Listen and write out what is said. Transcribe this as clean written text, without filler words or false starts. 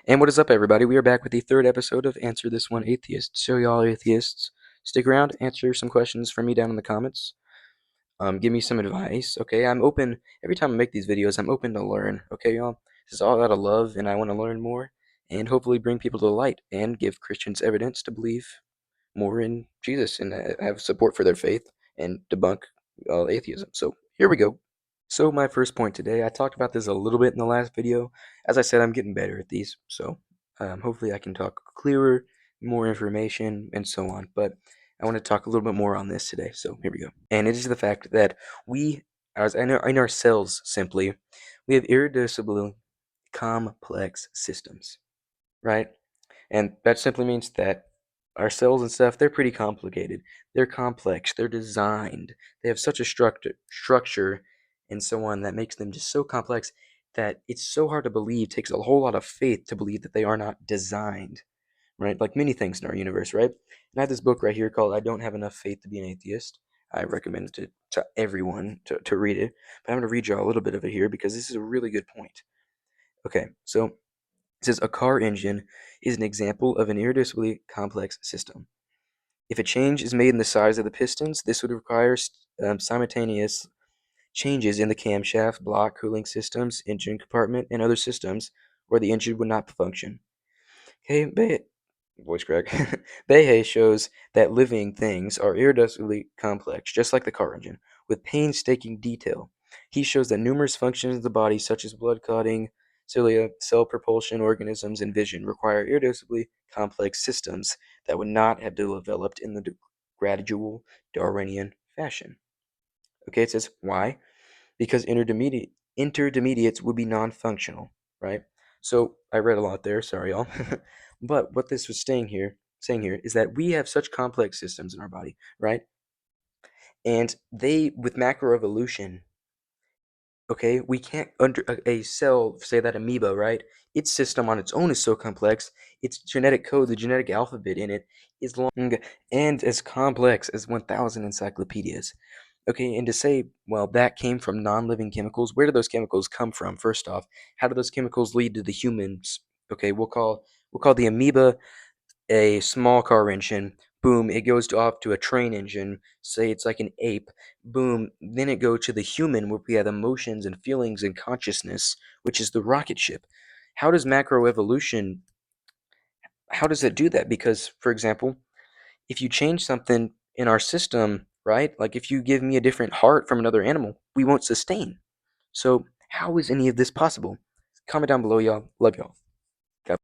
And what is up, everybody? We are back with the third episode of Answer This One Atheist. So, y'all atheists, stick around, answer some questions for me down in the comments. Give me some advice, okay? I'm open, every time I make these videos, I'm open to learn, okay, y'all? This is all out of love, and I want to learn more, and hopefully bring people to the light, and give Christians evidence to believe more in Jesus, and have support for their faith, and debunk atheism. So, here we go. So my first point today, I talked about this a little bit in the last video. As I said, I'm getting better at these, so hopefully I can talk clearer, more information, and so on. But I want to talk a little bit more on this today, so here we go. And it is the fact that we, as in our cells, simply, we have irreducibly complex systems, right? And that simply means that our cells and stuff, they're pretty complicated. They're complex. They're designed. They have such a structure and so on that makes them just so complex that it's so hard to believe. It takes a whole lot of faith to believe that they are not designed, right? Like many things in our universe, right? And I have this book right here called I Don't Have Enough Faith to Be an Atheist. I recommend it to everyone to read it. But I'm going to read you a little bit of it here because this is a really good point. Okay, so it says a car engine is an example of an irreducibly complex system. If a change is made in the size of the pistons, this would require simultaneous changes in the camshaft, block, cooling systems, engine compartment, and other systems, or the engine would not function. Voice crack. Behe shows that living things are irreducibly complex, just like the car engine, with painstaking detail. He shows that numerous functions of the body, such as blood clotting, cilia, cell propulsion, organisms, and vision, require irreducibly complex systems that would not have developed in the gradual Darwinian fashion. Okay, it says why? Because intermediates would be non-functional, right? So I read a lot there, sorry y'all. But what this was saying here is that we have such complex systems in our body, right? And they, with macroevolution, okay, we can't under a cell, say that amoeba, right? Its system on its own is so complex. Its genetic code, the genetic alphabet in it, is long and as complex as 1,000 encyclopedias. Okay, and to say, well, that came from non-living chemicals, where do those chemicals come from, first off? How do those chemicals lead to the humans? Okay, we'll call the amoeba a small car engine. Boom, it goes off to a train engine. Say it's like an ape. Boom, then it goes to the human where we have emotions and feelings and consciousness, which is the rocket ship. How does macroevolution, how does it do that? Because, for example, if you change something in our system, right? Like if you give me a different heart from another animal, we won't sustain. So how is any of this possible? Comment down below, y'all. Love y'all.